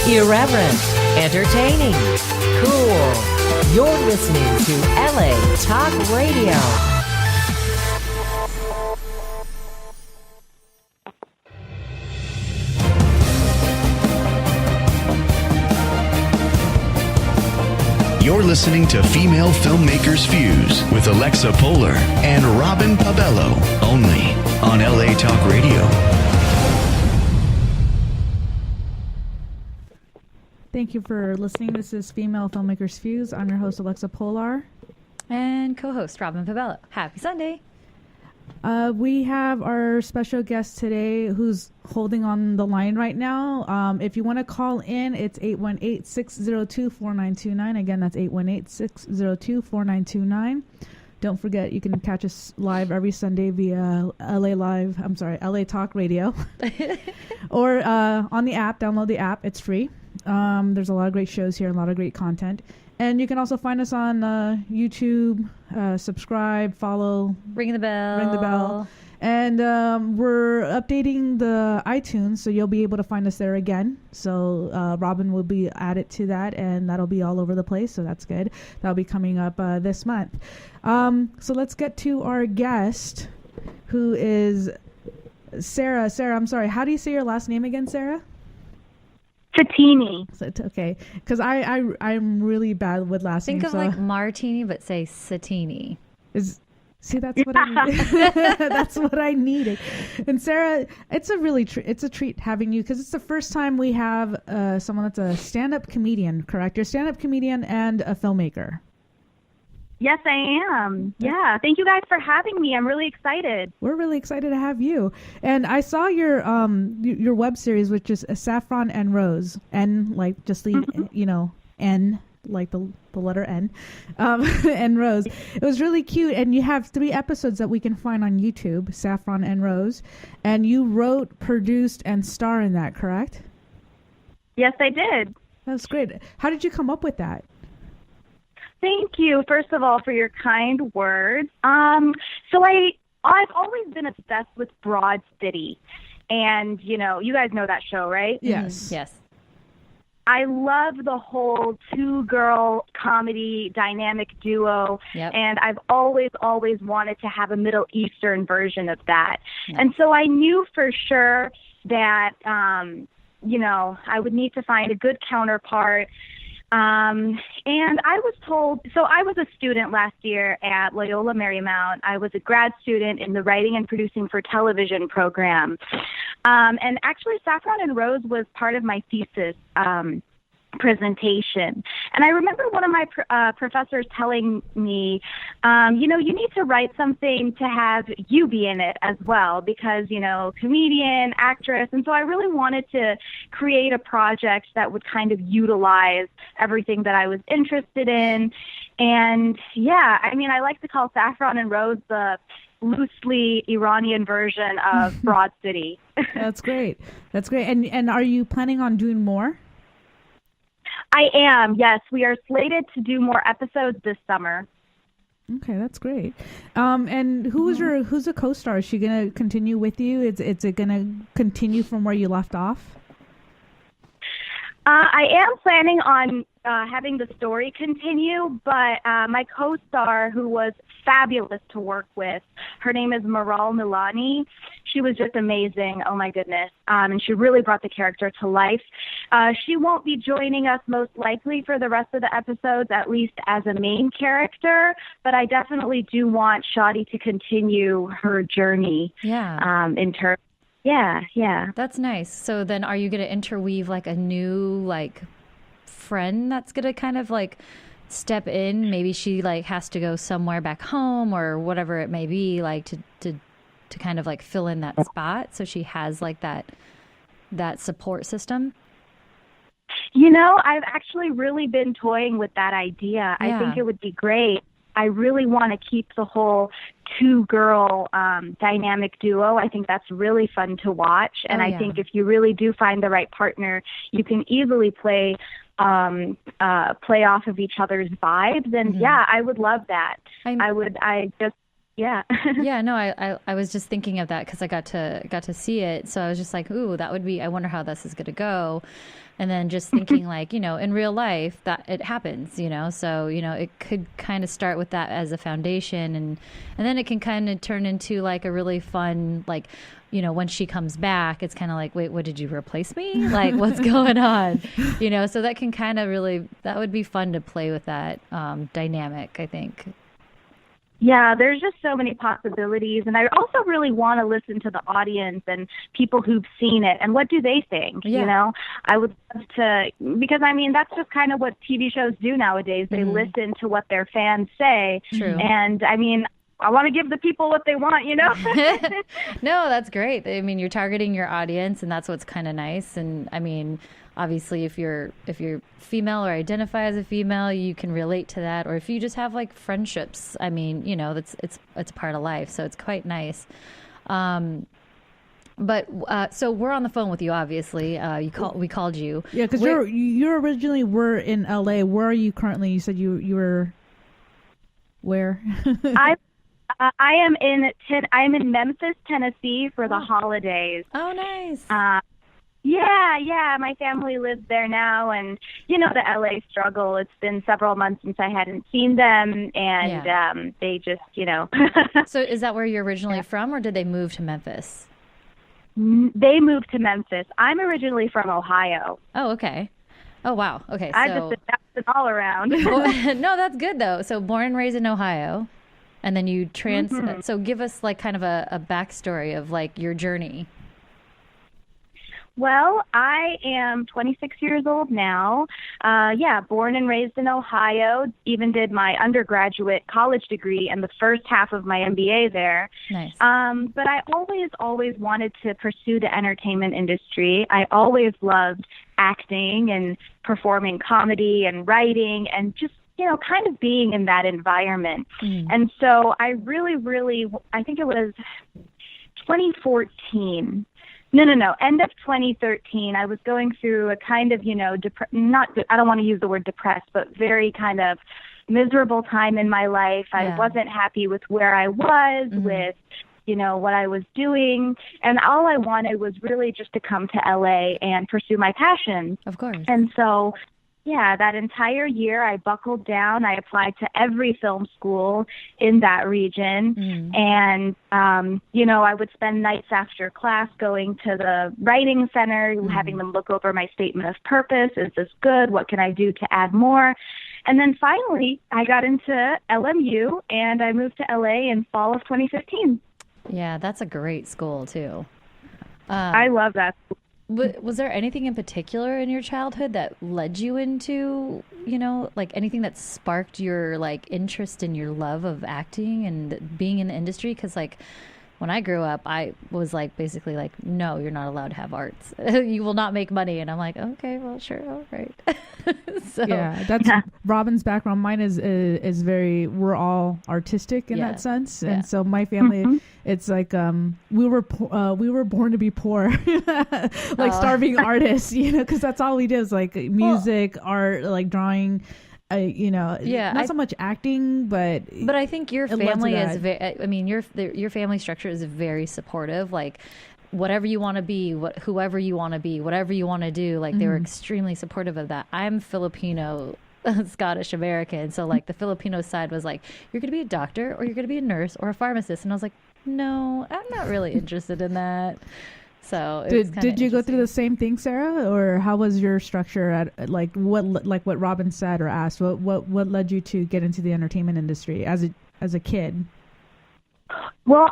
Irreverent, entertaining, cool. You're listening to LA Talk Radio. You're listening to Female Filmmakers Fuse with Alexa Polar and Robin Pabello, only on LA Talk Radio. Thank you for listening. This is Female Filmmakers Fuse. I'm your host, Alexa Polar. And co-host, Robin Pabello. Happy Sunday. We have our special guest today who's holding on the line right now. If you want to call in, it's 818-602-4929. Again, that's 818-602-4929. Don't forget, you can catch us live every Sunday via LA Talk Radio. Or on the app, download the app. It's free. There's a lot of great shows here, a lot of great content. And you can also find us on YouTube, subscribe, follow. Ring the bell. And we're updating the iTunes, so you'll be able to find us there again. So Robin will be added to that, and that'll be all over the place, so that's good. That'll be coming up this month. So let's get to our guest, who is Sarah. Sarah, I'm sorry. How do you say your last name again, Sarah? Fatemi. Okay, because I'm really bad with last names. Think of like martini, but say Satini. See, that's what I need. That's what I needed. And Sarah, it's a really it's a treat having you, because it's the first time we have someone that's a stand-up comedian. Correct? You're a stand-up comedian and a filmmaker. Yes, I am. Yeah. Thank you guys for having me. I'm really excited. We're really excited to have you. And I saw your web series, which is Saffron N Rose. N, like just the, N, like the letter N, N Rose. It was really cute. And you have 3 episodes that we can find on YouTube, Saffron N Rose. And you wrote, produced, and star in that, correct? Yes, I did. That's great. How did you come up with that? Thank you, first of all, for your kind words. So I've always been obsessed with Broad City. And, you guys know that show, right? Yes. Mm-hmm. Yes. I love the whole 2-girl comedy dynamic duo. Yep. And I've always wanted to have a Middle Eastern version of that. Yep. And so I knew for sure that, I would need to find a good counterpart. And I was told, so I was a student last year at Loyola Marymount. I was a grad student in the writing and producing for television program. And actually Saffron N Rose was part of my thesis, presentation. And I remember one of my professors telling me, you need to write something to have you be in it as well, because, comedian, actress. And so I really wanted to create a project that would kind of utilize everything that I was interested in. And I like to call Saffron N Rose the loosely Iranian version of Broad City. That's great. That's great. And are you planning on doing more? I am, yes. We are slated to do more episodes this summer. Okay, that's great. And who's a co-star? Is she going to continue with you? Is it going to continue from where you left off? I am planning on having the story continue, but my co-star, who was fabulous to work with, her name is Maral Milani. She was just amazing. Oh, my goodness. And she really brought the character to life. She won't be joining us most likely for the rest of the episodes, at least as a main character, but I definitely do want Shadi to continue her journey. Yeah. In terms. Yeah. That's nice. So then are you going to interweave like a new friend that's going to kind of step in? Maybe she has to go somewhere back home or whatever it may be, to kind of fill in that spot, so she has that support system. I've actually really been toying with that idea. Yeah. I think it would be great. I really want to keep the whole 2-girl dynamic duo. I think that's really fun to watch. And I think if you really do find the right partner, you can easily play off of each other's vibes. And I would love that. Yeah. Yeah, no, I was just thinking of that because I got to see it. So I was just like, ooh, that would be, I wonder how this is going to go. And then just thinking like, you know, in real life that it happens, you know, so, you know, it could kind of start with that as a foundation and then it can kind of turn into like a really fun, like, you know, when she comes back, it's kind of like, wait, what, did you replace me? Like, what's going on? You know, so that can kind of really, that would be fun to play with that dynamic, I think. Yeah, there's just so many possibilities. And I also really want to listen to the audience and people who've seen it and what do they think, you know? I would love to, because I mean, that's just kind of what TV shows do nowadays. They listen to what their fans say. True. And I mean, I want to give the people what they want, you know? No, that's great. I mean, you're targeting your audience and that's what's kind of nice. And I mean, obviously if you're female or identify as a female, you can relate to that. Or if you just have like friendships, I mean, you know, it's part of life. So it's quite nice. But so we're on the phone with you, obviously. We called you. Yeah, because you originally were in LA. Where are you currently? You said you were where? I'm in Memphis, Tennessee for the holidays. Oh, nice. Yeah. My family lives there now, and you know the LA struggle. It's been several months since I hadn't seen them, and they just, you know. So is that where you're originally from, or did they move to Memphis? They moved to Memphis. I'm originally from Ohio. Oh, okay. Oh, wow. Okay, so I've just been bouncing all around. No, that's good though. So born and raised in Ohio. And then you so give us like kind of a backstory of like your journey. Well, I am 26 years old now. Born and raised in Ohio. Even did my undergraduate college degree and the first half of my MBA there. Nice. But I always wanted to pursue the entertainment industry. I always loved acting and performing comedy and writing and just, you know, kind of being in that environment. And so I really, I think it was 2014. No, end of 2013. I was going through a kind of, you know, I don't want to use the word depressed, but very kind of miserable time in my life. Yeah. I wasn't happy with where I was, with, you know, what I was doing. And all I wanted was really just to come to LA and pursue my passion. Of course. And so, yeah, that entire year I buckled down. I applied to every film school in that region. And, you know, I would spend nights after class going to the writing center, having them look over my statement of purpose. Is this good? What can I do to add more? And then finally I got into LMU and I moved to LA in fall of 2015. Yeah, that's a great school too. I love that school. Was there anything in particular in your childhood that led you into, you know, like anything that sparked your like interest in your love of acting and being in the industry? Because like when I grew up, I was like basically like, no, you're not allowed to have arts. You will not make money. And I'm like, okay, well, sure, all right. So yeah, that's Robin's background. Mine is very, we're all artistic in that sense, and so my family, it's like we were born to be poor, like starving artists, you know, because that's all we did was like music, art, like drawing. You know, not so much acting, but I think your family is I mean, your family structure is very supportive. Like, whatever you want to be, whoever you want to be, whatever you want to do, like they were extremely supportive of that. I'm Filipino, Scottish American, so like the Filipino side was like, you're gonna be a doctor or you're gonna be a nurse or a pharmacist, and I was like, no, I'm not really interested in that. So did you go through the same thing, Sarah, or how was your structure at like what Robin said or asked? What led you to get into the entertainment industry as a kid? Well,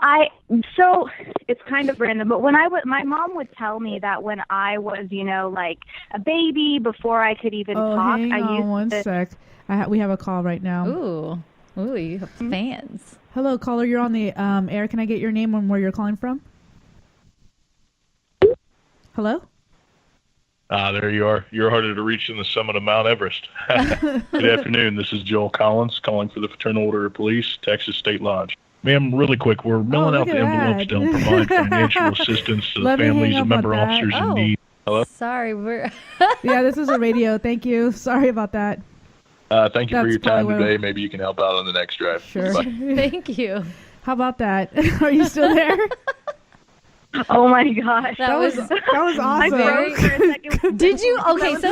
so it's kind of random, but when my mom would tell me that when I was, you know, like a baby before I could even talk. Hang on one sec. We have a call right now. Ooh, you have fans. Hello, caller. You're on the air. Can I get your name and where you're calling from? Hello? There you are. You're harder to reach than the summit of Mount Everest. Good afternoon. This is Joel Collins calling for the Fraternal Order of Police, Texas State Lodge. Ma'am, really quick, we're mailing out the envelopes to help provide financial assistance to the families of member officers in need. Hello? Sorry, yeah, this is a radio. Thank you. Sorry about that. Thank you for your time today. Maybe you can help out on the next drive. Sure. Thank you. How about that? Are you still there? Oh my gosh. That was awesome. I froze for a second. Did you? Okay, so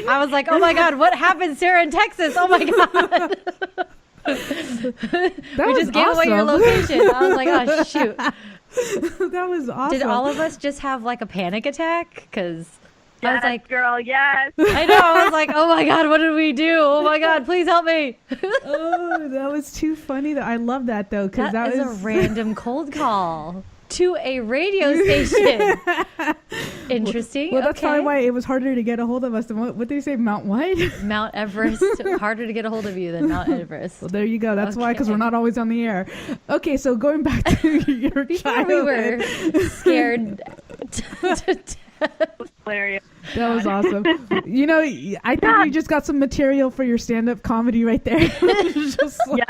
I was like, oh my God, what happened, Sarah, in Texas? Oh my God. We just gave away your location. I was like, oh, shoot. That was awesome. Did all of us just have like a panic attack? Because I was like, girl, yes. I know. I was like, oh my God, what did we do? Oh my God, please help me. Oh, that was too funny. I love that though, because that is was a random cold call to a radio station. Interesting. Well, that's probably why it was harder to get a hold of us. What did you say? Mount what? Mount Everest. Harder to get a hold of you than Mount Everest. Well, there you go. That's why, because we're not always on the air. Okay, so going back to your childhood. We were scared to death. Hilarious. That was awesome. You know, I think you just got some material for your stand-up comedy right there. Just like...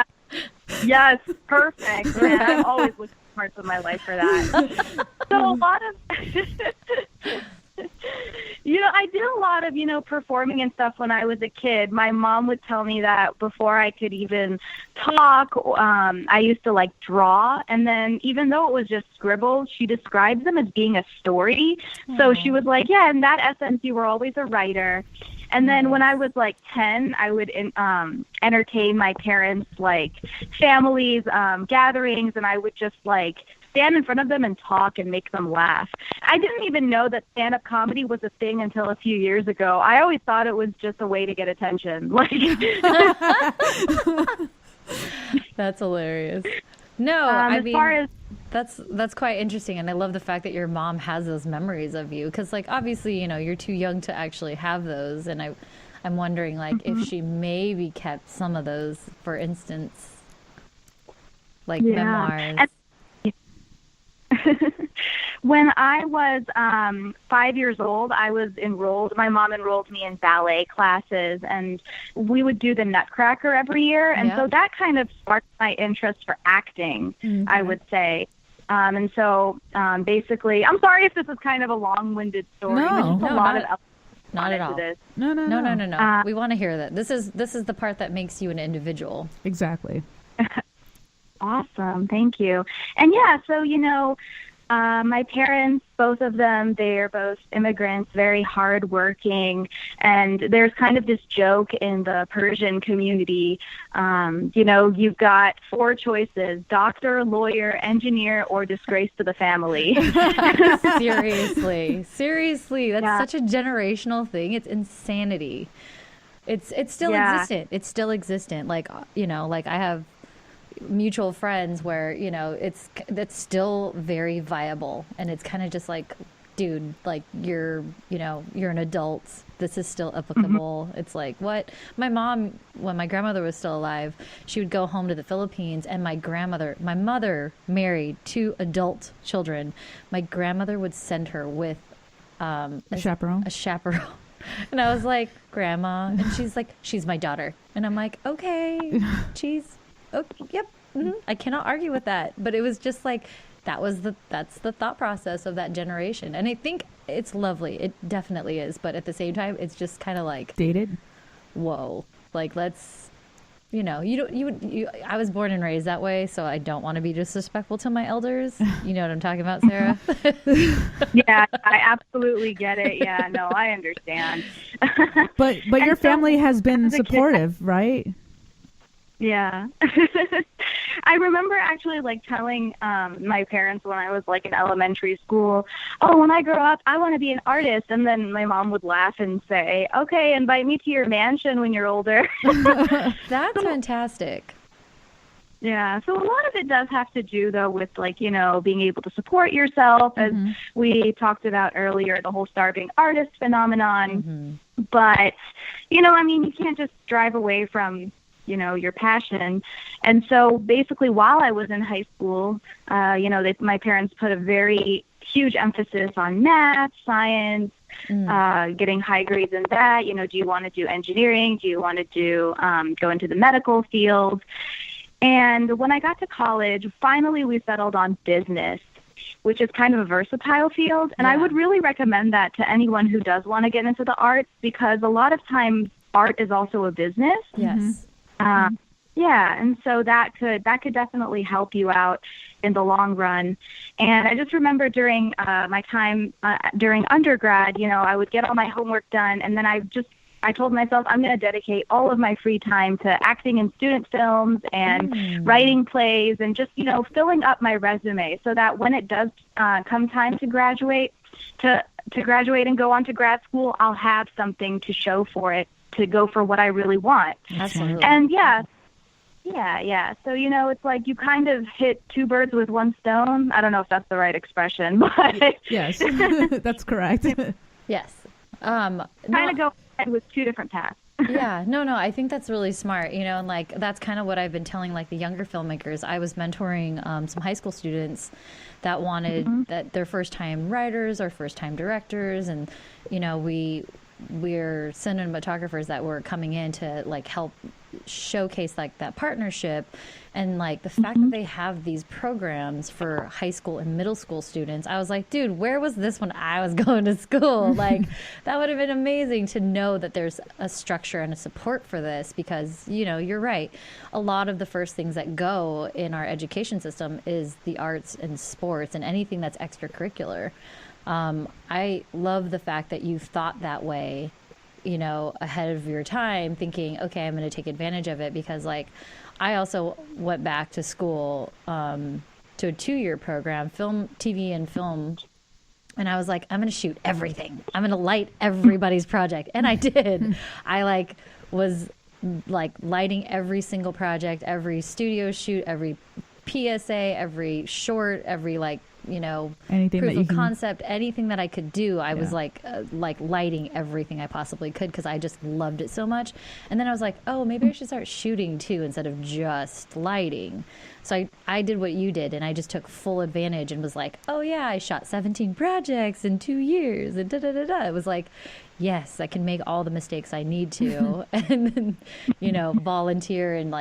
Yes, perfect. Man, I've always looked for parts of my life for that. So a lot of... I did a lot of, performing and stuff when I was a kid. My mom would tell me that before I could even talk, I used to draw. And then even though it was just scribbles, she describes them as being a story. So she was like, yeah, in that essence, you were always a writer. And then when I was 10, I would entertain my parents' families, gatherings, and I would just stand in front of them and talk and make them laugh. I didn't even know that stand-up comedy was a thing until a few years ago. I always thought it was just a way to get attention. That's hilarious. No, I mean, that's quite interesting, and I love the fact that your mom has those memories of you, because obviously you're too young to actually have those, and I'm wondering if she maybe kept some of those, for instance, memoirs. When I was 5 years old, I was enrolled. My mom enrolled me in ballet classes, and we would do the Nutcracker every year. And so that kind of sparked my interest for acting, I would say. And so basically, I'm sorry if this is kind of a long-winded story. No, not at all. No. We want to hear that. This is the part that makes you an individual. Exactly. Awesome. Thank you. And so, my parents, both of them, they're both immigrants, very hardworking. And there's kind of this joke in the Persian community. You've got 4 choices: doctor, lawyer, engineer, or disgrace to the family. Seriously. That's such a generational thing. It's insanity. It's still existent. It's still existent. I have mutual friends where that's still very viable, and it's kind of just dude, you're an adult, this is still applicable. It's what my mom, when my grandmother was still alive, she would go home to the Philippines, and my mother married 2 adult children. My grandmother would send her with a chaperone, and I was like, Grandma, and she's like, she's my daughter, and I'm like, okay, okay, yep. I cannot argue with that. But it was just that's the thought process of that generation. And I think it's lovely. It definitely is. But at the same time, it's just kind of dated. Whoa. Let's, I was born and raised that way, so I don't want to be disrespectful to my elders. You know what I'm talking about, Sarah? Yeah, I absolutely get it. Yeah, no, I understand. But your family has been supportive, right? Yeah. I remember actually telling my parents when I was in elementary school, oh, when I grow up, I want to be an artist. And then my mom would laugh and say, okay, invite me to your mansion when you're older. That's fantastic. Yeah. So a lot of it does have to do, though, with being able to support yourself, as we talked about earlier, the whole starving artist phenomenon. But, you can't just drive away from your passion. And so basically while I was in high school, my parents put a very huge emphasis on math, science, getting high grades in that. Do you want to do engineering? Do you want to do go into the medical field? And when I got to college, finally we settled on business, which is kind of a versatile field. And I would really recommend that to anyone who does want to get into the arts, because a lot of times art is also a business. Yes. Yeah, and so that could definitely help you out in the long run. And I just remember during my time during undergrad, I would get all my homework done, and then I told myself I'm going to dedicate all of my free time to acting in student films and writing plays and just, filling up my resume so that when it does come time to graduate, to graduate and go on to grad school, I'll have something to show for it, to go for what I really want. Absolutely. And yeah. So, it's like you kind of hit two birds with one stone. I don't know if that's the right expression, but yes, that's correct. Yes. Kind of go ahead with two different paths. Yeah, no, I think that's really smart, and like that's kind of what I've been telling like the younger filmmakers. I was mentoring some high school students that wanted that their first time writers or first time directors, and we're cinematographers that were coming in to like help showcase like that partnership, and like the fact that they have these programs for high school and middle school students. I was like, dude, where was this when I was going to school? Like that would have been amazing to know that there's a structure and a support for this, because you're right, a lot of the first things that go in our education system is the arts and sports and anything that's extracurricular. I love the fact that you thought that way, ahead of your time, thinking, okay, I'm going to take advantage of it, because like I also went back to school to a 2-year program, film, TV and film. And I was like, I'm going to shoot everything. I'm going to light everybody's project. And I did. I was lighting every single project, every studio shoot, every PSA, every short, every anything proof that you of can... concept, anything that I could do. I was lighting everything I possibly could, because I just loved it so much. And then I was like, oh, maybe I should start shooting too instead of just lighting. So I did what you did, and I just took full advantage and was like, oh yeah, I shot 17 projects in 2 years and da-da-da-da. It was like, yes, I can make all the mistakes I need to and then, volunteer and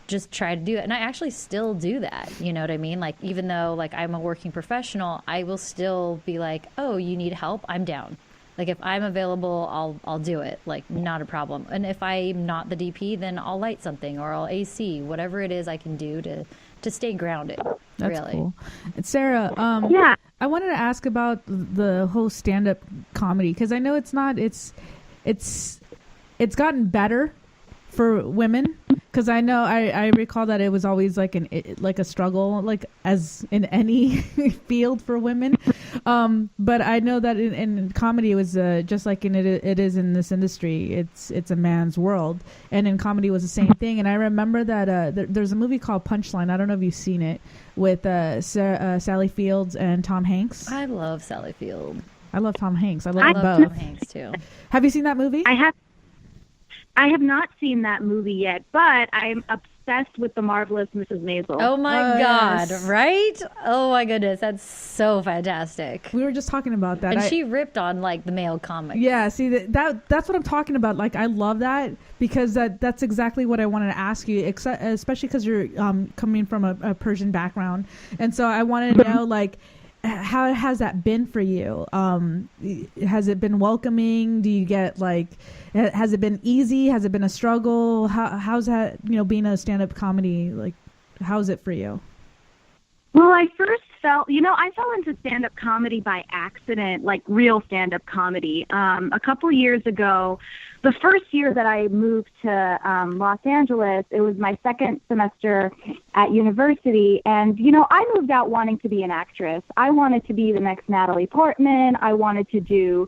just try to do it. And I actually still do that. You know what I mean? Like, even though I'm a working professional, I will still be like, oh, you need help? I'm down. Like, if I'm available, I'll do it. Like, not a problem. And if I'm not the DP, then I'll light something or I'll AC, whatever it is I can do to stay grounded. That's really cool. And Sarah, yeah, I wanted to ask about the whole stand-up comedy, because I know it's gotten better for women, because I know I recall that it was always like a struggle, like as in any field for women. But I know that in comedy it was just like it is in this industry. It's a man's world, and in comedy it was the same thing. And I remember that there's a movie called Punchline. I don't know if you've seen it, with Sally Fields and Tom Hanks. I love Sally Field. I love Tom Hanks. I love both. Tom Hanks too. Have you seen that movie? I have not seen that movie yet, but I'm obsessed with The Marvelous Mrs. Maisel. Oh my God, yes. Right? Oh my goodness, that's so fantastic. We were just talking about that. And she ripped on the male comic. Yeah, see that's what I'm talking about. Like, I love that, because that's exactly what I wanted to ask you, especially because you're coming from a Persian background, and so I wanted to know how has that been for you? Has it been welcoming? Do you get has it been easy? Has it been a struggle? How's that, being a stand-up comedy, how's it for you? Well, I first fell into stand-up comedy by accident, like real stand-up comedy. A couple years ago, the first year that I moved to Los Angeles, it was my second semester at university. And, I moved out wanting to be an actress. I wanted to be the next Natalie Portman. I wanted to do,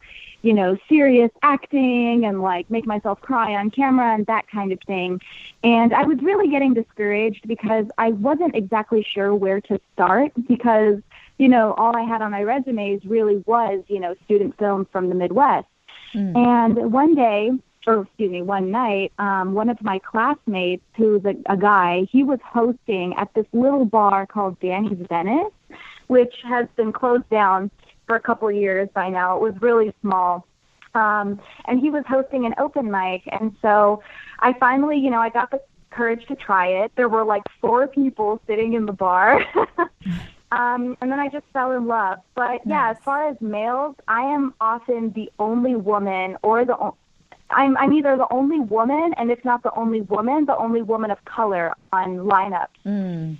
serious acting and make myself cry on camera and that kind of thing. And I was really getting discouraged because I wasn't exactly sure where to start, because, all I had on my resumes really was, student film from the Midwest. And one night, one of my classmates, who's a guy, he was hosting at this little bar called Danny's Venice, which has been closed down for a couple of years by now. It was really small. And he was hosting an open mic. And so I finally, I got the courage to try it. There were 4 people sitting in the bar. And then I just fell in love. But yeah, as far as males, I am often the only woman or I'm either the only woman, and if not the only woman of color on lineups.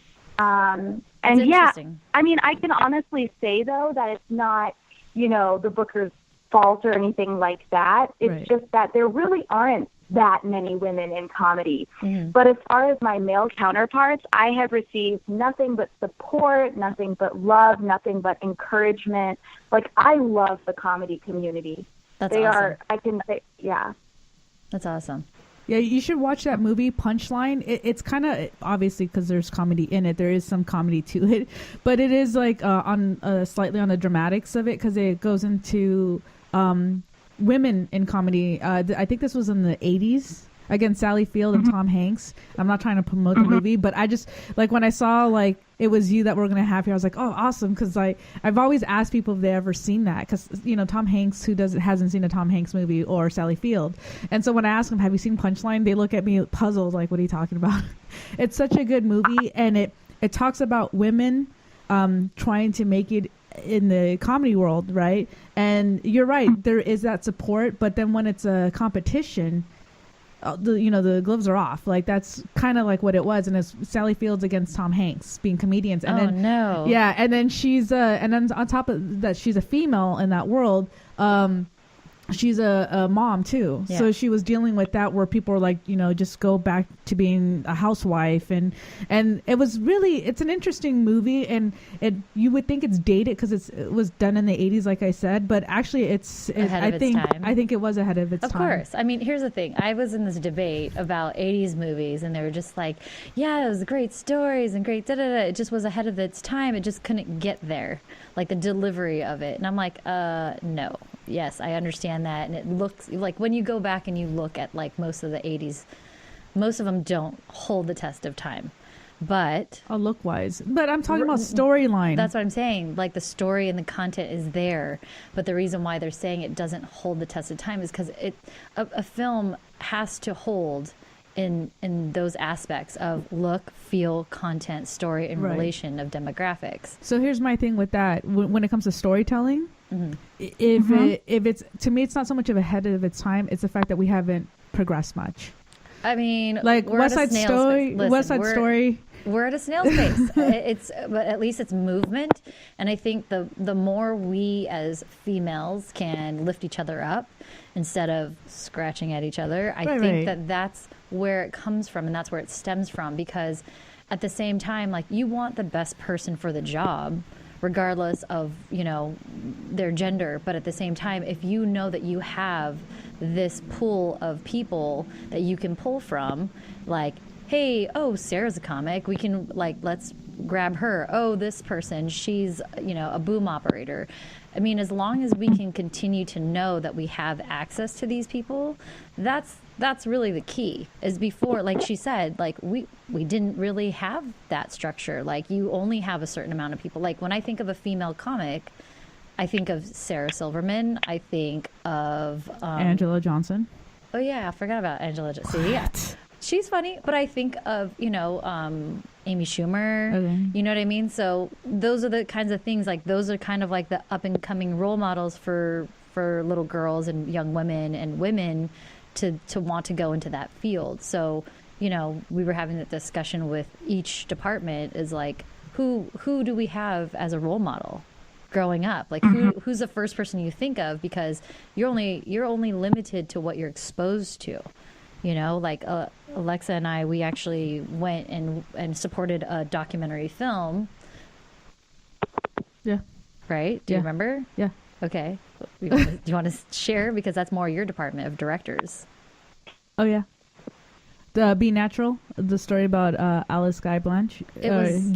And yeah, I mean, I can honestly say though that it's not, you know, the Booker's fault or anything like that. It's just that there really aren't that many women in comedy. But as far as my male counterparts, I have received nothing but support, nothing but love, nothing but encouragement. Like, I love the comedy community. That's awesome. I can say, yeah. That's awesome. Yeah, you should watch that movie, Punchline. It's kind of, obviously, because there's comedy in it, there is some comedy to it. But it is like slightly on the dramatics of it, because it goes into women in comedy. I think this was in the 80s. Again, Sally Field and Tom Hanks. I'm not trying to promote the movie, but I just, like, when I saw, like, it was you that we're going to have here, I was like, oh, awesome, because I've always asked people if they've ever seen that, because, you know, Tom Hanks, who hasn't seen a Tom Hanks movie, or Sally Field. And so when I ask them, have you seen Punchline, they look at me puzzled, like, what are you talking about? It's such a good movie, and it talks about women trying to make it in the comedy world, right? And you're right, there is that support, but then when it's a competition, the gloves are off. Like, that's kind of like what it was. And it's Sally Fields against Tom Hanks being comedians. And no. Yeah. And then and then on top of that, she's a female in that world. She's a mom too. Yeah. So she was dealing with that, where people were like, you know, just go back to being a housewife. And it was really, it's an interesting movie, and you would think it's dated because it was done in the 80s, like I said, but actually I think it was ahead of its time. Of course. I mean, here's the thing. I was in this debate about 80s movies, and they were just like, yeah, it was great stories and great da-da-da. It just was ahead of its time. It just couldn't get there, like the delivery of it. And I'm like, no. Yes, I understand that. And it looks like, when you go back and you look at, like, most of the 80s, most of them don't hold the test of time. But look-wise. But I'm talking about storyline. That's what I'm saying. Like, the story and the content is there. But the reason why they're saying it doesn't hold the test of time is because a film has to hold in those aspects of look, feel, content, story, and relation of demographics. So here's my thing with that. When it comes to storytelling, if it's, to me, it's not so much of ahead of its time. It's the fact that we haven't progressed much. I mean, like West Side Story. We're at a snail's pace. But at least it's movement, and I think the more we as females can lift each other up instead of scratching at each other, I think that's where it comes from, and that's where it stems from. Because at the same time, like, you want the best person for the job, regardless of, you know, their gender. But at the same time, if you know that you have this pool of people that you can pull from, like, hey, oh, Sarah's a comic, we can, like, let's grab her. Oh, this person, she's, you know, a boom operator. I mean, as long as we can continue to know that we have access to these people, that's really the key. Is before, like she said, like, we didn't really have that structure. Like, you only have a certain amount of people. Like, when I think of a female comic, I think of Sarah Silverman. I think of Angela Johnson. Oh yeah, I forgot about Angela Johnson. Yeah, she's funny. But I think of, you know, Amy Schumer. Okay. You know what I mean? So those are the kinds of things. Like, those are kind of like the up and coming role models for little girls and young women and women to want to go into that field. So, you know, we were having that discussion with each department, is like, who do we have as a role model growing up? Like, who's the first person you think of? Because you're only limited to what you're exposed to. You know, like Alexa and I, we actually went and supported a documentary film. Yeah. Right? Do you remember? Yeah. Okay. Do you want to share? Because that's more your department of directors. Oh, yeah. The Be Natural, the story about Alice Guy Blanche. Alice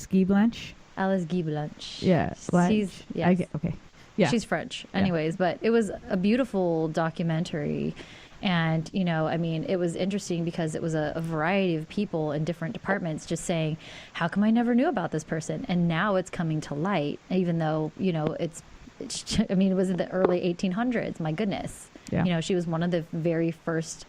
Guy Blanche. Alice Guy Blanche. Yeah. She's, yes. Okay. Yeah. She's French. Anyways, but it was a beautiful documentary. And, you know, I mean, it was interesting because it was a variety of people in different departments just saying, how come I never knew about this person? And now it's coming to light, even though, you know, I mean, it was in the early 1800s. My goodness. Yeah. You know, she was one of the very first,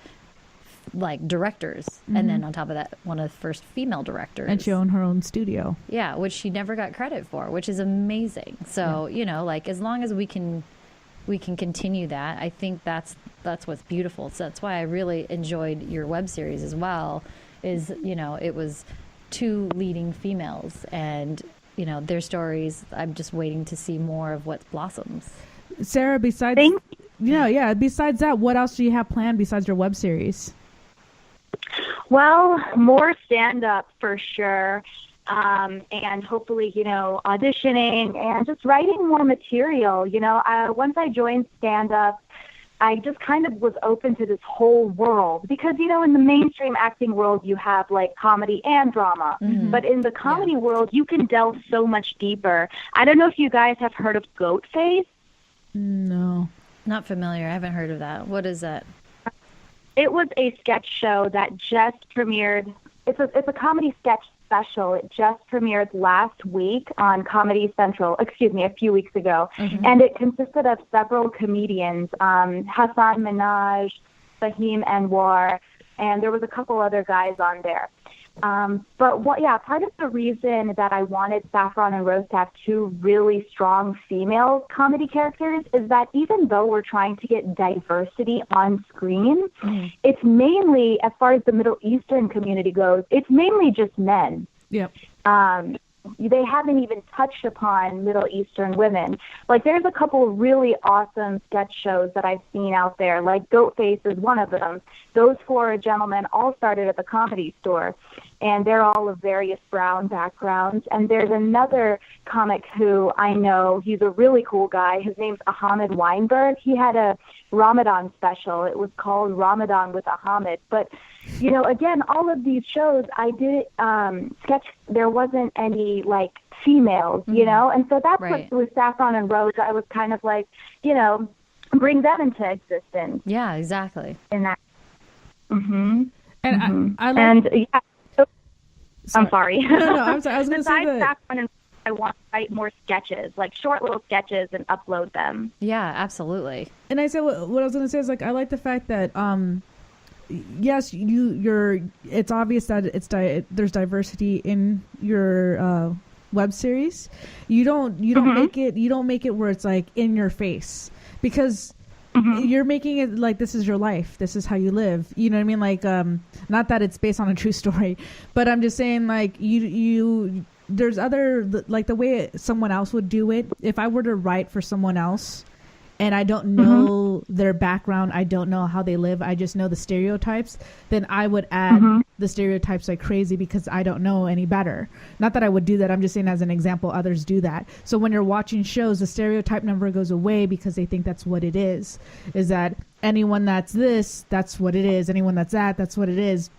like, directors. And then on top of that, one of the first female directors. And she owned her own studio. Yeah, which she never got credit for, which is amazing. So, you know, like, as long as we can we can continue that. I think that's what's beautiful. So that's why I really enjoyed your web series as well, is, you know, it was 2 leading females, and, you know, their stories. I'm just waiting to see more of what blossoms. Sarah, besides besides that, what else do you have planned besides your web series? Well, more stand-up for sure. And hopefully, you know, auditioning and just writing more material. You know, once I joined stand-up, I just kind of was open to this whole world because, you know, in the mainstream acting world, you have like comedy and drama. Mm-hmm. But in the comedy world, you can delve so much deeper. I don't know if you guys have heard of Goat Face. No. Not familiar. I haven't heard of that. What is that? It was a sketch show that just premiered. It's a comedy sketch special. It just premiered last week on Comedy Central, a few weeks ago. Mm-hmm. And it consisted of several comedians, Hassan Minaj, Fahim Anwar, and there was a couple other guys on there. Part of the reason that I wanted Saffron N Rose to have 2 really strong female comedy characters is that even though we're trying to get diversity on screen, it's mainly, as far as the Middle Eastern community goes, it's mainly just men. Yep. They haven't even touched upon Middle Eastern women. Like, there's a couple of really awesome sketch shows that I've seen out there, like Goat Face is one of them. Those 4 gentlemen all started at the Comedy Store, and they're all of various brown backgrounds. And there's another comic who I know, he's a really cool guy. His name's Ahmed Weinberg. He had a Ramadan special. It was called Ramadan with Ahmed. But, you know, again, all of these shows, I did sketch, there wasn't any, like, females, you know? And so that's what, with Saffron N Rose, I was kind of like, you know, bring them into existence. Yeah, exactly. In that. Mm-hmm. And I like... And, yeah. I'm sorry. No, I'm sorry. I was going to say that. Saffron and I want to write more sketches, like short little sketches, and upload them. Yeah, absolutely. And I said what I was going to say is, like, I like the fact that yes, it's obvious that there's diversity in your web series. You don't make it where it's like in your face, because you're making it like this is your life, this is how you live. You know what I mean? Like, not that it's based on a true story, but I'm just saying, like, you there's other, like, the way someone else would do it. If I were to write for someone else and I don't know their background, I don't know how they live, I just know the stereotypes, then I would add the stereotypes like crazy because I don't know any better. Not that I would do that, I'm just saying as an example, others do that. So when you're watching shows, the stereotype never goes away because they think that's what it is that anyone that's this, that's what it is. Anyone that's that, that's what it is.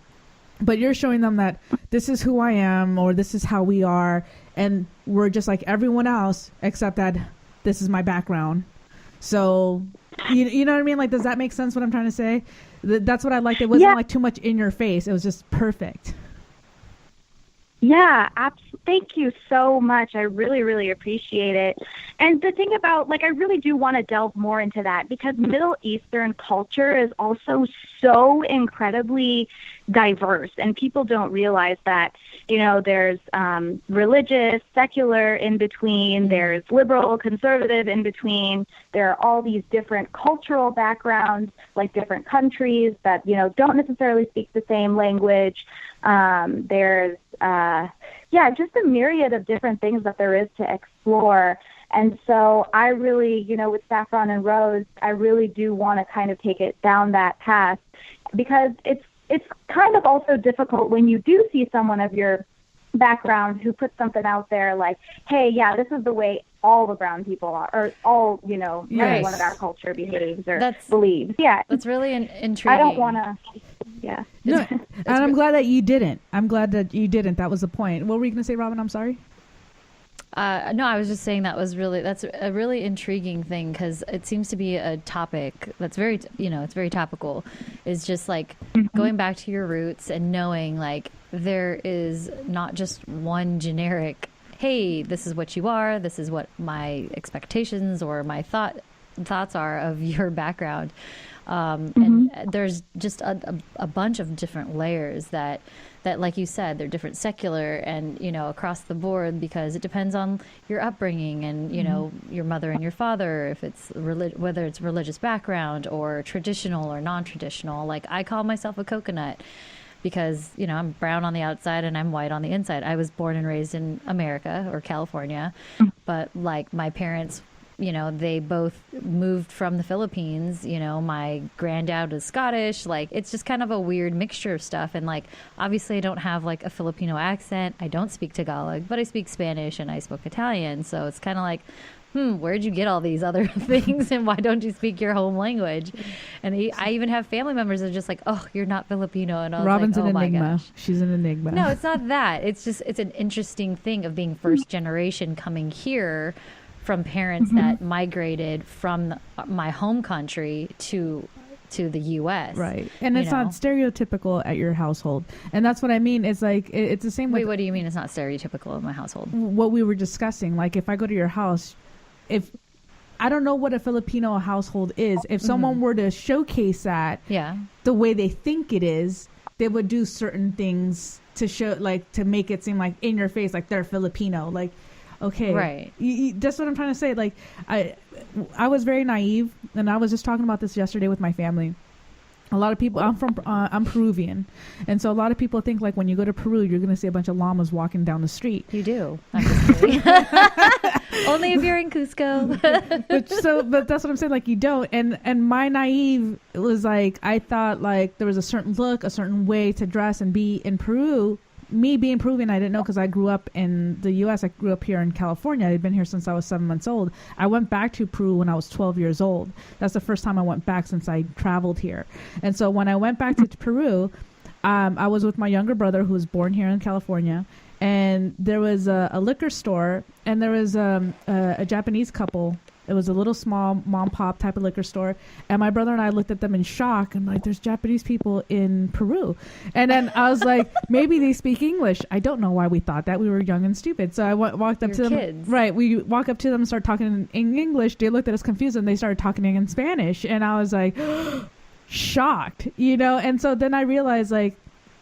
But you're showing them that this is who I am, or this is how we are, and we're just like everyone else, except that this is my background. So, you know what I mean? Like, does that make sense what I'm trying to say? That's what I liked. It wasn't like too much in your face. It was just perfect. Yeah, thank you so much. I really, really appreciate it. And the thing about, like, I really do want to delve more into that, because Middle Eastern culture is also so incredibly diverse, and people don't realize that. You know, there's religious, secular in between, there's liberal, conservative in between. There are all these different cultural backgrounds, like different countries that, you know, don't necessarily speak the same language. There's just a myriad of different things that there is to explore. And so I really, you know, with Saffron N Rose, I really do want to kind of take it down that path, because it's kind of also difficult when you do see someone of your background who puts something out there like, hey, yeah, this is the way all the brown people are, or all, you know, everyone of our culture behaves or believes. Yeah. That's really intriguing. I don't want to, yeah. No, and I'm glad that you didn't. That was the point. What were you going to say, Robin? I'm sorry. No, I was just saying that's a really intriguing thing, because it seems to be a topic that's very, it's very topical. Is just like going back to your roots and knowing, like, there is not just one generic, hey, this is what you are, this is what my expectations or my thoughts are of your background. And there's just a bunch of different layers that, like you said, they're different secular and, you know, across the board, because it depends on your upbringing and, you know, your mother and your father, if it's whether it's religious background or traditional or non-traditional. Like, I call myself a coconut because, you know, I'm brown on the outside and I'm white on the inside. I was born and raised in America or California, but like my parents, you know, they both moved from the Philippines. You know, my granddad was Scottish. Like, it's just kind of a weird mixture of stuff. And like, obviously I don't have like a Filipino accent. I don't speak Tagalog, but I speak Spanish and I spoke Italian. So it's kind of like, where'd you get all these other things, and why don't you speak your home language? And I even have family members that are just like, oh, you're not Filipino. And I was Robin's like, oh an my enigma. gosh. She's an enigma. No, it's not that. It's just, it's an interesting thing of being first generation coming here from parents that migrated from my home country to the U.S. Right. And it's not stereotypical at your household. And that's what I mean. It's like, it's the same Wait, with what do you mean it's not stereotypical in my household? what we were discussing. Like, if I go to your house, if I don't know what a Filipino household is, if someone were to showcase that the way they think it is, they would do certain things to show, like, to make it seem like in your face, like they're Filipino. Like, okay, right. That's what I'm trying to say. Like, I was very naive, and I was just talking about this yesterday with my family. A lot of people, I'm Peruvian. And so a lot of people think like when you go to Peru, you're going to see a bunch of llamas walking down the street. You do. I'm just kidding. Only if you're in Cusco. but that's what I'm saying. Like, you don't. And my naive, it was like, I thought like there was a certain look, a certain way to dress and be in Peru. Me being Peruvian, I didn't know, because I grew up in the U.S. I grew up here in California. I'd been here since I was 7 months old. I went back to Peru when I was 12 years old. That's the first time I went back since I traveled here. And so when I went back to Peru, I was with my younger brother, who was born here in California. And there was a liquor store, and there was a Japanese couple. It was a little small mom pop type of liquor store. And my brother and I looked at them in shock. I'm like, there's Japanese people in Peru. And then I was like, maybe they speak English. I don't know why we thought that. We were young and stupid. So I walked up to them. Kids. Right. We walk up to them and start talking in English. They looked at us confused, and they started talking in Spanish. And I was like, shocked, you know? And so then I realized, like,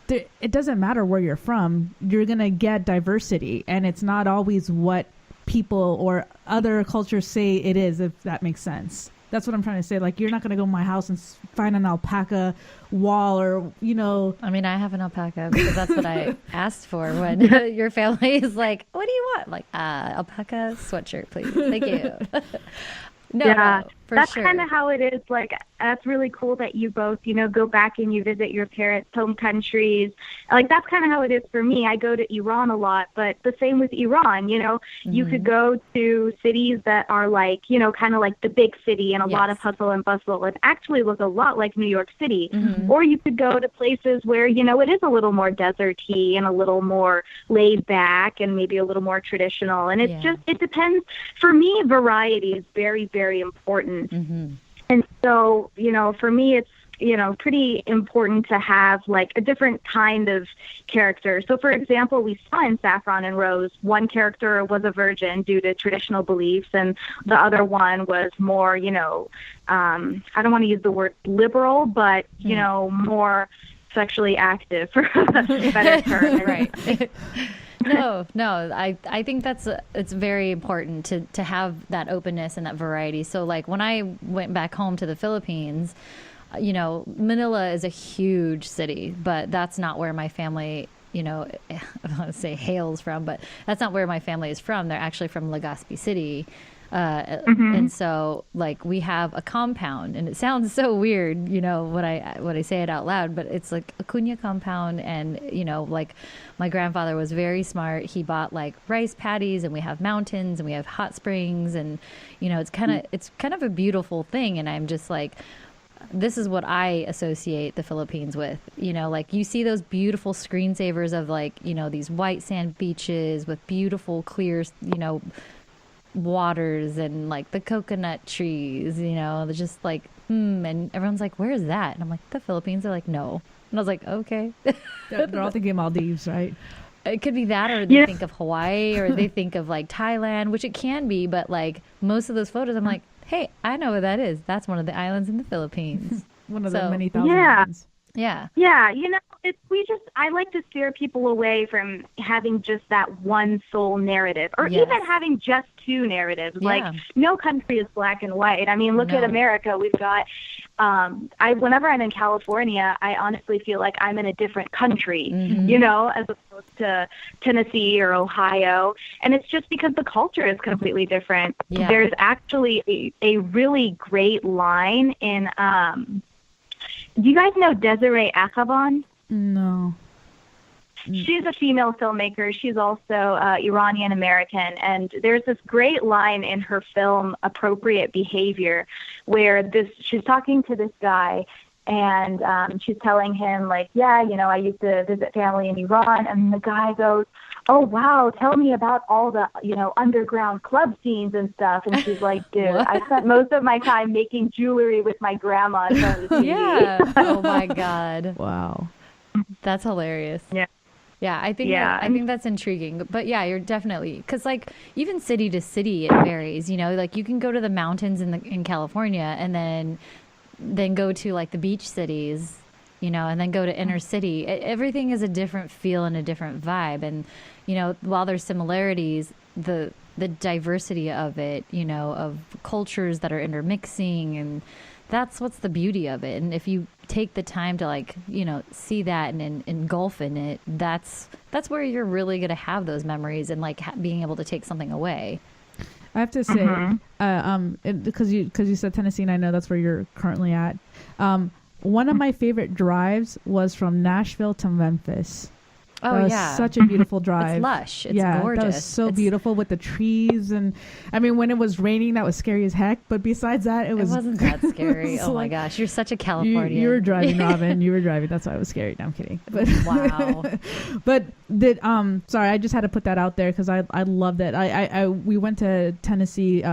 it doesn't matter where you're from. You're going to get diversity. And it's not always what people or other cultures say it is, if that makes sense. That's what I'm trying to say. Like, you're not going to go in my house and find an alpaca wall, or, you know. I mean, I have an alpaca because that's what I asked for when your family is like, what do you want? I'm like, alpaca sweatshirt, please. Thank you. No, that's sure. kind of how it is. Like, that's really cool that you both, you know, go back and you visit your parents' home countries. Like, that's kind of how it is for me. I go to Iran a lot, but the same with Iran, you know. You could go to cities that are like, you know, kind of like the big city and a lot of hustle and bustle, and actually look a lot like New York City. Or you could go to places where, you know, it is a little more desert-y and a little more laid back and maybe a little more traditional. And it's just, it depends. For me, variety is very, very important. And so, you know, for me, it's, you know, pretty important to have like a different kind of character. So, for example, we saw in Saffron N Rose, one character was a virgin due to traditional beliefs, and the other one was more, you know, I don't want to use the word liberal, but, you know, more sexually active, for a better term. Right. No, I think it's very important to have that openness and that variety. So like when I went back home to the Philippines, you know, Manila is a huge city, but that's not where my family, you know, I want to say hails from, but that's not where my family is from. They're actually from Legazpi City. And so like we have a compound, and it sounds so weird, you know, when I say it out loud, but it's like a Cunha compound. And, you know, like my grandfather was very smart. He bought like rice paddies, and we have mountains, and we have hot springs, and, you know, it's kind of a beautiful thing. And I'm just like, this is what I associate the Philippines with. You know, like you see those beautiful screensavers of like, you know, these white sand beaches with beautiful clear, you know, waters, and like the coconut trees, you know, they're just like, and everyone's like, where is that? And I'm like, the Philippines. They're like, no. And I was like, okay. They're all thinking Maldives, right? It could be that, or they think of Hawaii, or they think of like Thailand, which it can be, but like most of those photos, I'm like, hey, I know what that is. That's one of the islands in the Philippines. one of the So- many thousand Yeah. ones. Yeah. Yeah, I like to steer people away from having just that one sole narrative, or Yes. even having just two narratives. Yeah. Like, no country is black and white. I mean, look at No. America. We've got, whenever I'm in California, I honestly feel like I'm in a different country, Mm-hmm. you know, as opposed to Tennessee or Ohio. And it's just because the culture is completely different. Yeah. There's actually a really great line in, do you guys know Desiree Akhavan? No. She's a female filmmaker. She's also Iranian American, and there's this great line in her film Appropriate Behavior where she's talking to this guy, and she's telling him, like, yeah, you know, I used to visit family in Iran, and the guy goes, oh, wow, tell me about all the, you know, underground club scenes and stuff. And she's like, dude, I spent most of my time making jewelry with my grandma in front of the TV. Yeah. Oh my God. Wow. That's hilarious. Yeah. Yeah, I think Yeah. I think that's intriguing. But yeah, you're definitely, because like even city to city it varies. You know, like you can go to the mountains in California and then go to like the beach cities, you know, and then go to inner city. Everything is a different feel and a different vibe. And you know, while there's similarities, the diversity of it, you know, of cultures that are intermixing, and that's what's the beauty of it. And if you take the time to, like, you know, see that and engulf in it, that's where you're really going to have those memories and like being able to take something away. I have to say, because you said Tennessee, and I know that's where you're currently at. One of my favorite drives was from Nashville to Memphis. Oh, That was yeah. such a beautiful drive. It's lush. It's yeah, gorgeous. That was so It's- beautiful with the trees, and I mean, when it was raining, that was scary as heck. But besides that, it Wasn't that scary. it's Oh my like- gosh, you're such a You, Californian. you were driving, Robin. You were driving. That's why I was scary. No, I'm kidding. But Wow. but sorry, I just had to put that out there because I loved it. We went to Tennessee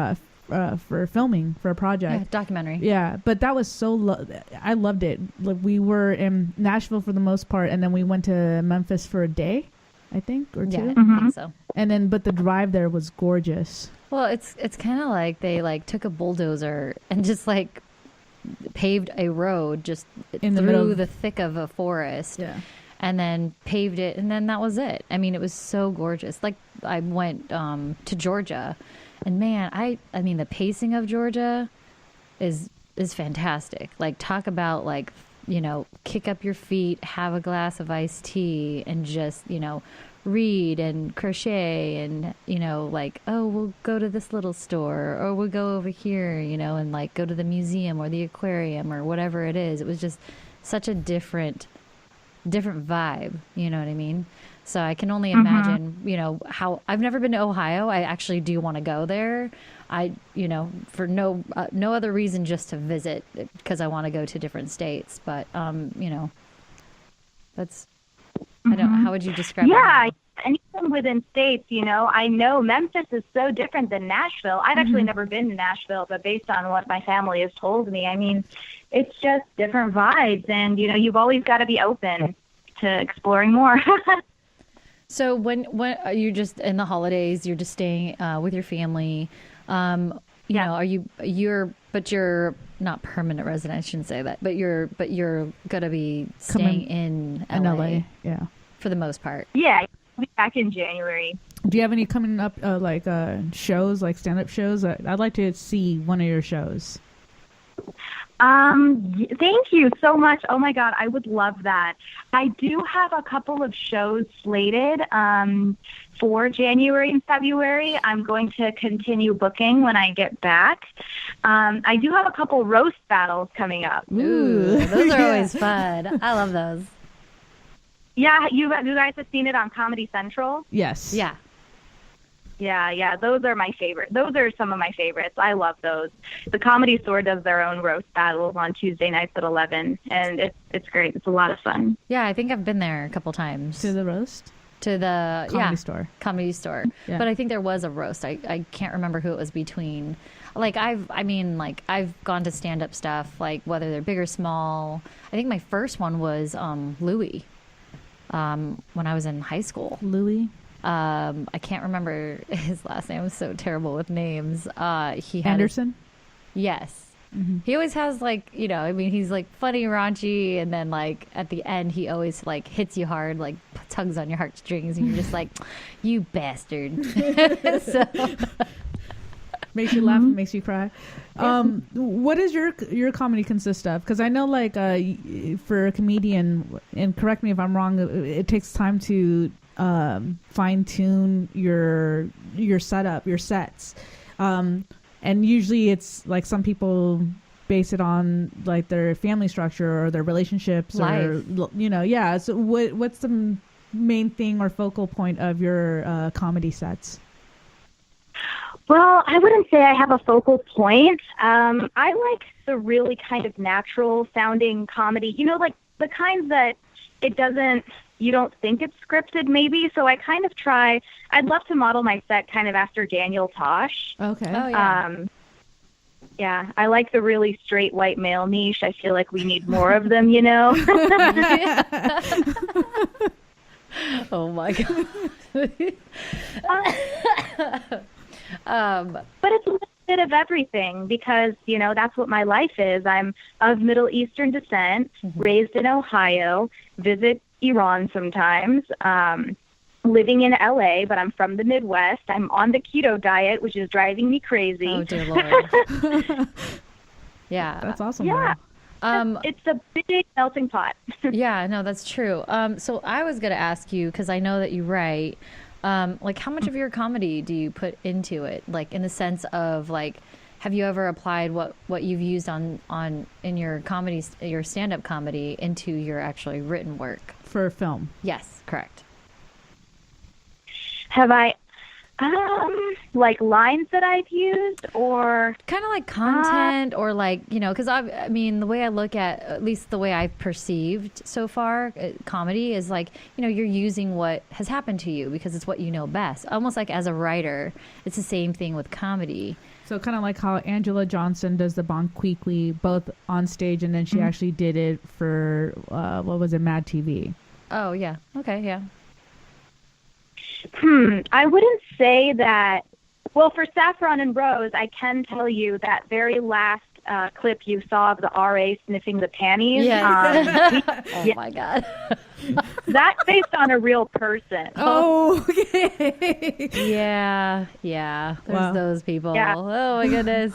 for filming for a Yeah, project. documentary. Yeah, but that was I loved it. Like, we were in Nashville for the most part, and then we went to Memphis for a day, I think, or Yeah, two. I think so. And then, but the drive there was gorgeous. Well, it's kind of like they like took a bulldozer and just like paved a road just In the middle through of- the thick of a forest. Yeah. And then paved it, and then that was it. I mean, it was so gorgeous. Like, I went to Georgia, and man, I mean, the pacing of Georgia is fantastic. Like, talk about, like, you know, kick up your feet, have a glass of iced tea, and just, you know, read and crochet, and, you know, like, oh, we'll go to this little store, or we'll go over here, you know, and like go to the museum or the aquarium or whatever it is. It was just such a different vibe, you know what I mean? So I can only imagine, you know, how I've never been to Ohio. I actually do want to go there. You know, for no other reason, just to visit, because I want to go to different states. But you know, that's I don't. How would you describe? Yeah, it? and even within states, you know, I know Memphis is so different than Nashville. I've actually never been to Nashville, but based on what my family has told me, I mean, it's just different vibes, and you know, you've always got to be open to exploring more. So when are you just in the holidays? You're just staying with your family. You know, you're not permanent resident. I shouldn't say that, but you're gonna be staying in LA, Yeah. for the most part. Yeah, I'll be back in January. Do you have any coming up, shows, like stand-up shows? I'd like to see one of your shows. Thank you so much. Oh my God, I would love that. I do have a couple of shows slated for January and February. I'm going to continue booking when I get back. I do have a couple roast battles coming up. Ooh, those are Yeah. always fun. I love those. Yeah, you guys have seen it on Comedy Central? Yes. Yeah. Yeah, those are my favorite. Those are some of my favorites. I love those. The Comedy Store does their own roast battles on Tuesday nights at 11, and it's great. It's a lot of fun. Yeah, I think I've been there a couple times. To the roast? To the Comedy Store. Comedy Store. Yeah. But I think there was a roast. I can't remember who it was between. Like, I've gone to stand-up stuff, like whether they're big or small. I think my first one was Louis when I was in high school. Louis? I can't remember his last name. I'm so terrible with names. He had Anderson? yes. He always has like, you know, I mean, he's like funny, raunchy, and then like at the end, he always like hits you hard, like tugs on your heartstrings, and you're just like, you bastard. So. Makes you laugh, makes you cry. What does your comedy consist of? Because I know, like, for a comedian, and correct me if I'm wrong, it takes time to fine tune your setup, your sets, and usually it's like some people base it on like their family structure or their relationships, life. Or you know, yeah. So what's the main thing or focal point of your comedy sets? Well, I wouldn't say I have a focal point. I like the really kind of natural sounding comedy, you know, like the kinds that you don't think it's scripted maybe. So I kind of I'd love to model my set kind of after Daniel Tosh. Okay. Oh, yeah. Yeah, I like the really straight white male niche. I feel like we need more of them, you know? Oh my God. But it's a little bit of everything because, you know, that's what my life is. I'm of Middle Eastern descent, raised in Ohio, visit Iran sometimes, living in LA, but I'm from the Midwest. I'm on the keto diet, which is driving me crazy. Oh, dear Lord. Yeah. That's awesome. Yeah. It's a big melting pot. Yeah, no, that's true. So I was going to ask you, because I know that you write, like how much of your comedy do you put into it? Like in the sense of like, have you ever applied what you've used in your comedy, your stand-up comedy into your actually written work? For film. Yes, correct. Have I, like lines that I've used or? Kind of like content or like, you know, because I mean, the way I look at least the way I've perceived so far, comedy is like, you know, you're using what has happened to you because it's what you know best. Almost like as a writer, it's the same thing with comedy. So kind of like how Angela Johnson does the Bon Quickly, both on stage and then she actually did it for, what was it, Mad TV. Oh, yeah. Okay, yeah. I wouldn't say that. Well, for Saffron N Rose, I can tell you that very last clip you saw of the RA sniffing the panties. Yes. Oh, my God. That's based on a real person. Oh, okay. Yeah. There's Wow. those people. Yeah. Oh, my goodness.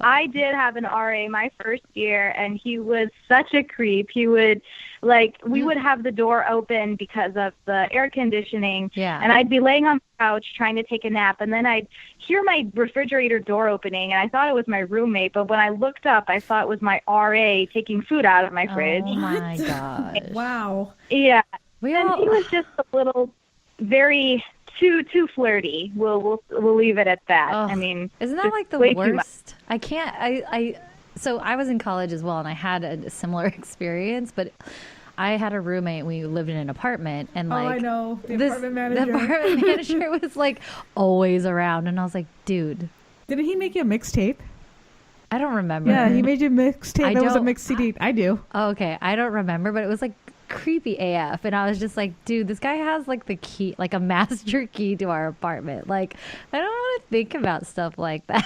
I did have an RA my first year, and he was such a creep. He would, like, we would have the door open because of the air conditioning, Yeah. and I'd be laying on the couch trying to take a nap, and then I'd hear my refrigerator door opening, and I thought it was my roommate, but when I looked up, I thought it was my RA taking food out of my fridge. Oh, my gosh. Wow. Yeah, We and all... he was just a little, very too flirty. We'll leave it at that. Ugh. I mean, Isn't that just like the way too much. worst? I can't. So I was in college as well, and I had a similar experience. But I had a roommate. We lived in an apartment, and like, Oh, I know. The this apartment manager. the apartment manager was like always around, and I was like, dude, Didn't he make you a mixtape? I don't remember. Yeah, he made you a mixtape. It was a don't- mixed CD. I do. Oh, okay, I don't remember, but it was like creepy AF, and I was just like, dude, this guy has like the key, like a master key to our apartment. Like, I don't want to think about stuff like that.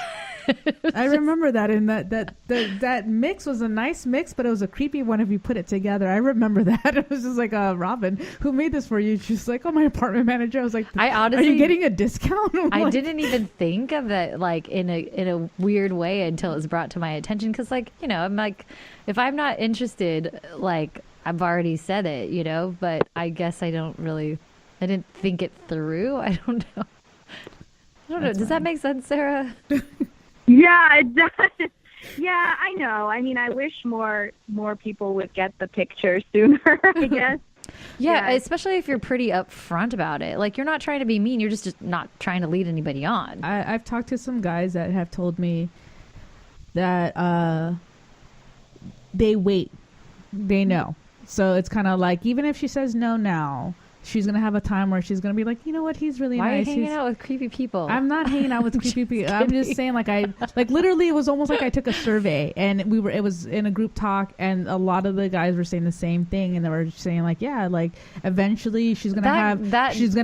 I remember that, and that mix was a nice mix, but it was a creepy one if you put it together. I remember that. It was just like, Robin, who made this for you? She's like, oh, my apartment manager. I was like, I honestly, are you getting a discount? I Like, didn't even think of it like in a weird way until it was brought to my attention. Because like, you know, I'm like, if I'm not interested, like I've already said it, you know. But I guess I didn't think it through. I don't know. Does that make sense, Sarah? Yeah, it does. Yeah, I know. I mean, I wish more people would get the picture sooner, I guess. Yeah, Yeah. especially if you're pretty upfront about it. Like, you're not trying to be mean. You're just not trying to lead anybody on. I've talked to some guys that have told me that they wait. They know. So it's kind of like, even if she says no now, she's gonna have a time where she's gonna be like, you know what, he's really Why nice. are you hanging out with creepy people? I'm not hanging out with creepy people. I'm just saying, like, literally, it was almost like I took a survey, and it was in a group talk, and a lot of the guys were saying the same thing, and they were saying like, yeah, like eventually she's gonna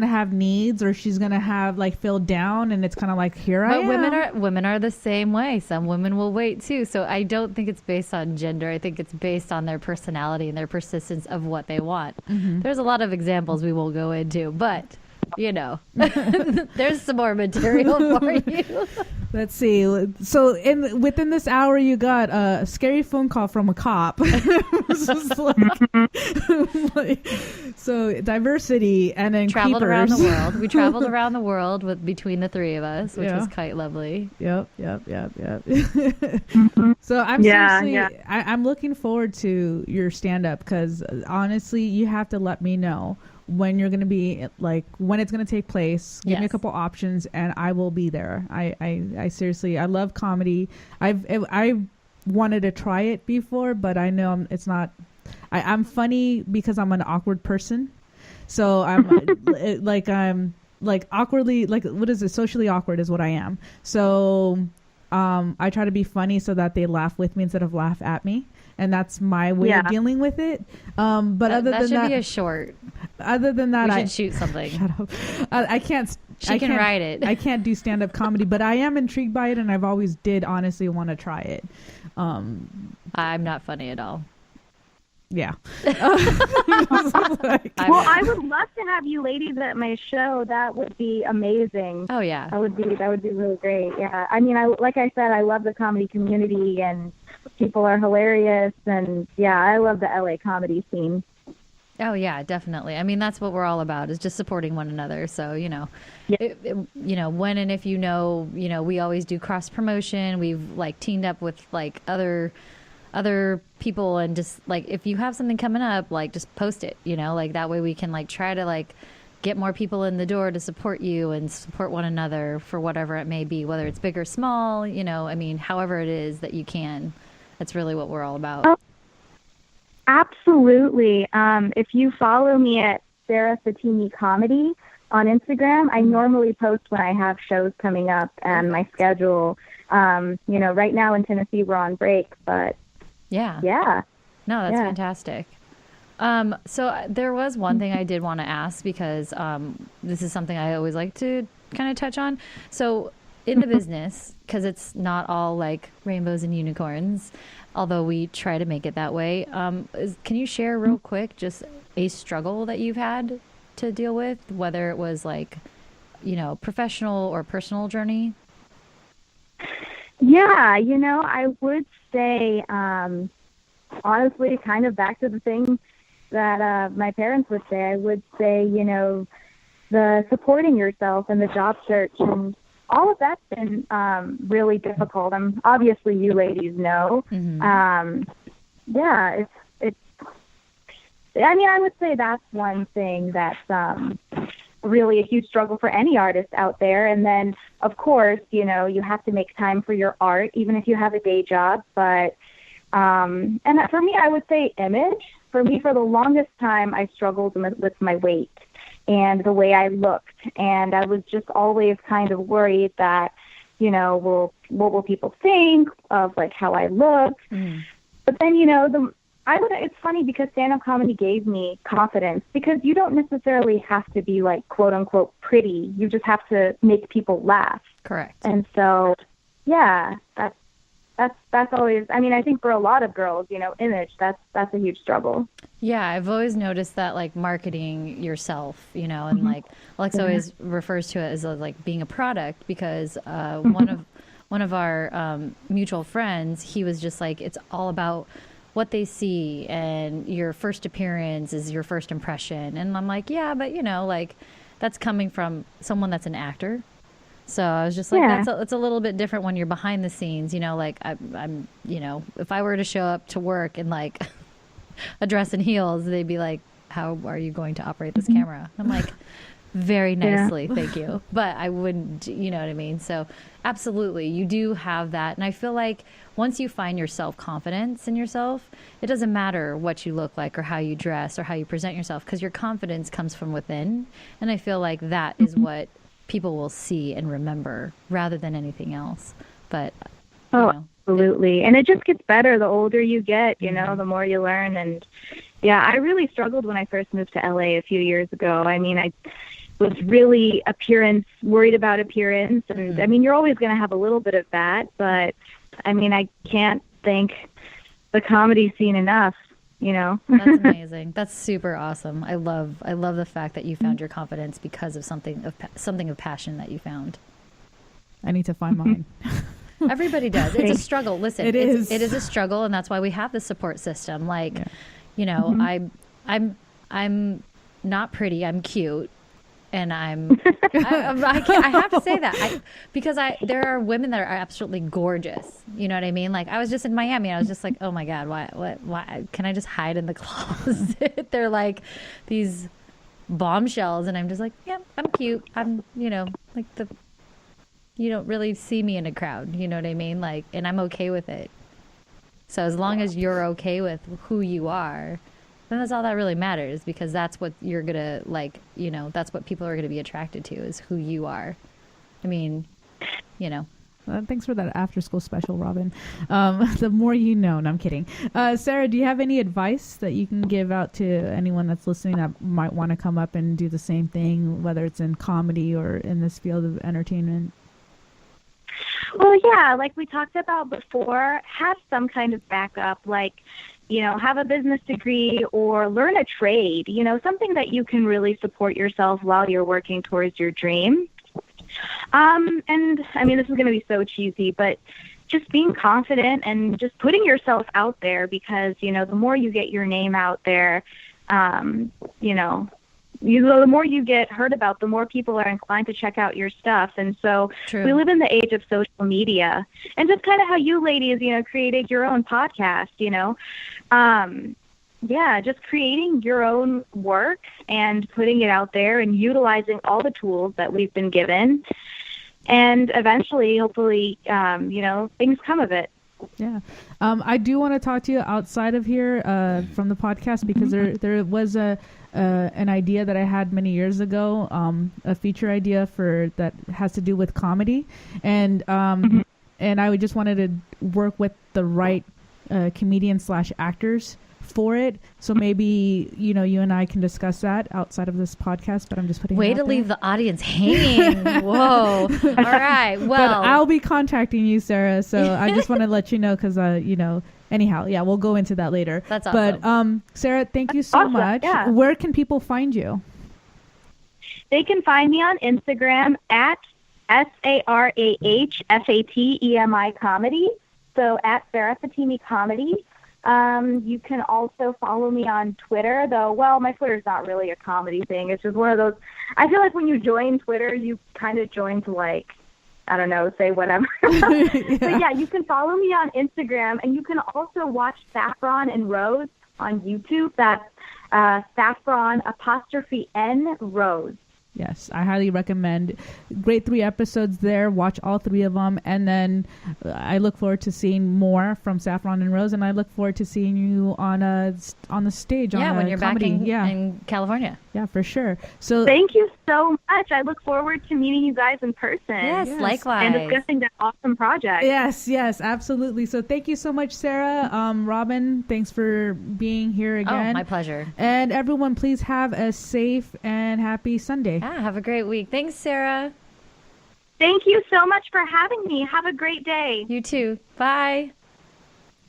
have needs, or she's gonna have like feel down, and it's kind of like, here I am. Women are the same way. Some women will wait too. So I don't think it's based on gender. I think it's based on their personality and their persistence of what they want. There's a lot of examples we won't go into, but you know, there's some more material for you. Let's see. So within this hour, you got a scary phone call from a cop. So diversity, and then traveled creepers. around the world. We traveled around the world between the three of us, which was quite lovely. Yep. So I'm seriously, I'm looking forward to your stand-up, because honestly, you have to let me know when you're going to be, like, when it's going to take place. Give me a couple options and I will be there. I seriously, I love comedy. I've wanted to try it before, but I know it's not, I'm funny because I'm an awkward person. So I'm like awkwardly, like, what is it? Socially awkward is what I am. So I try to be funny so that they laugh with me instead of laugh at me. And that's my way of dealing with it. But other than that, should be a short. Other than that, we should shoot something. Shut up. I can't. She can write it. I can't do stand-up comedy, but I am intrigued by it, and I've always did honestly want to try it. I'm not funny at all. Yeah. Well, I would love to have you ladies at my show. That would be amazing. Oh yeah. That would be really great. Yeah. I mean, like I said, I love the comedy community, and people are hilarious, and I love the LA comedy scene. Oh yeah, definitely. I mean, that's what we're all about, is just supporting one another. So, you know, when and if we always do cross promotion. We've like teamed up with like other people, and just like, if you have something coming up, like, just post it, like, that way we can like try to like get more people in the door to support you and support one another for whatever it may be, whether it's big or small, I mean, however it is that you can. That's really what we're all about. Oh, absolutely. If you follow me at Sarah Fatemi Comedy on Instagram, I normally post when I have shows coming up and my schedule. Right now in Tennessee, we're on break, but yeah. No, that's fantastic. So there was one thing I did want to ask, because this is something I always like to kind of touch on. So in the business, because it's not all like rainbows and unicorns, although we try to make it that way, can you share real quick just a struggle that you've had to deal with, whether it was like, professional or personal journey? Yeah, I would say, honestly, kind of back to the thing that my parents would say. I would say, the supporting yourself and the job search, and all of that's been really difficult. Obviously, you ladies know. Mm-hmm. It's. I mean, I would say that's one thing that's really a huge struggle for any artist out there. And then, of course, you have to make time for your art, even if you have a day job. But and for me, I would say image. For me, for the longest time, I struggled with my weight and the way I looked. And I was just always kind of worried that, what will people think of like how I look? Mm. But then, it's funny because stand-up comedy gave me confidence, because you don't necessarily have to be like, quote unquote, pretty. You just have to make people laugh. Correct. And so, that's always, I mean, I think for a lot of girls, image, that's a huge struggle. Yeah, I've always noticed that, like, marketing yourself, and mm-hmm. like Alexa always refers to it as like being a product, because one of our mutual friends, he was just like, it's all about what they see, and your first appearance is your first impression. And I'm like, yeah, but like, that's coming from someone that's an actor. So I was just like, it's a little bit different when you're behind the scenes, like I'm, if I were to show up to work in like a dress and heels, they'd be like, how are you going to operate this camera? I'm like, very nicely. Thank you. But I wouldn't, you know what I mean? So absolutely, you do have that. And I feel like once you find your self-confidence in yourself, it doesn't matter what you look like or how you dress or how you present yourself, because your confidence comes from within. And I feel like that is what people will see and remember rather than anything else. But, you know, absolutely. And it just gets better the older you get, you know, the more you learn. And yeah, I really struggled when I first moved to LA a few years ago. I mean, I was really worried about appearance. And I mean, you're always going to have a little bit of that, but I mean, I can't thank the comedy scene enough, you know. That's amazing. That's super awesome. I love the fact that you found your confidence because of something of passion that you found. I need to find mine. Everybody does. It's a struggle. Listen, it is a struggle, and that's why we have the support system. Like, you know, I'm not pretty. I'm cute, and I have to say that because there are women that are absolutely gorgeous. You know what I mean? Like, I was just in Miami, and I was just like, oh my God, why can I just hide in the closet? They're like these bombshells, and I'm just like, yeah, I'm cute. I'm, you know, like you don't really see me in a crowd, you know what I mean? Like, and I'm okay with it. So as long as you're okay with who you are, then that's all that really matters, because that's what you're gonna, like, you know, that's what people are gonna be attracted to, is who you are. I mean, you know. Thanks for that after school special, Robin. The more you know. No, I'm kidding. Sarah, do you have any advice that you can give out to anyone that's listening that might want to come up and do the same thing, whether it's in comedy or in this field of entertainment? Well, yeah, like we talked about before, have some kind of backup, like, you know, have a business degree or learn a trade, you know, something that you can really support yourself while you're working towards your dream. And I mean, this is going to be so cheesy, but just being confident and just putting yourself out there, because, you know, the more you get your name out there, you know, the more you get heard about, the more people are inclined to check out your stuff. And so we live in the age of social media, and just kind of how you ladies, you know, created your own podcast, you know, just creating your own work and putting it out there and utilizing all the tools that we've been given. And eventually, hopefully, you know, things come of it. Yeah. I do want to talk to you outside of here from the podcast, because there was an idea that I had many years ago, a feature idea that has to do with comedy. And and I just wanted to work with the right comedian/actors for it. So maybe, you know, you and I can discuss that outside of this podcast, but I'm just putting way to leave the audience hanging. Whoa. All right. Well, but I'll be contacting you, Sarah. So I just want to let you know, because, you know, anyhow, yeah, we'll go into that later. That's awesome. But Sarah, thank you so much. Yeah. Where can people find you? They can find me on Instagram at SarahFatemi Comedy. So at Sarah Fatemi Comedy. You can also follow me on Twitter, though. Well, my Twitter's not really a comedy thing. It's just one of those. I feel like when you join Twitter, you kind of join to, like, I don't know, say whatever. But yeah, you can follow me on Instagram, and you can also watch Saffron N Rose on YouTube. That's Saffron _N Rose. Yes, I highly recommend. Great 3 episodes there. Watch all 3 of them. And then I look forward to seeing more from Saffron N Rose. And I look forward to seeing you on the stage. Yeah, when you're comedy. Back in California. Yeah, for sure. So thank you so much. I look forward to meeting you guys in person. Yes, likewise. And discussing that awesome project. Yes, absolutely. So thank you so much, Sarah. Robin, thanks for being here again. Oh, my pleasure. And everyone, please have a safe and happy Sunday. Yeah, have a great week. Thanks, Sarah. Thank you so much for having me. Have a great day. You too. Bye.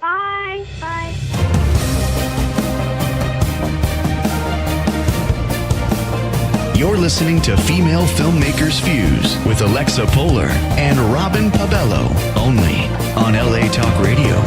Bye. Bye. You're listening to Female Filmmakers Fuse with Alexa Polar and Robin Pabello, only on LA Talk Radio.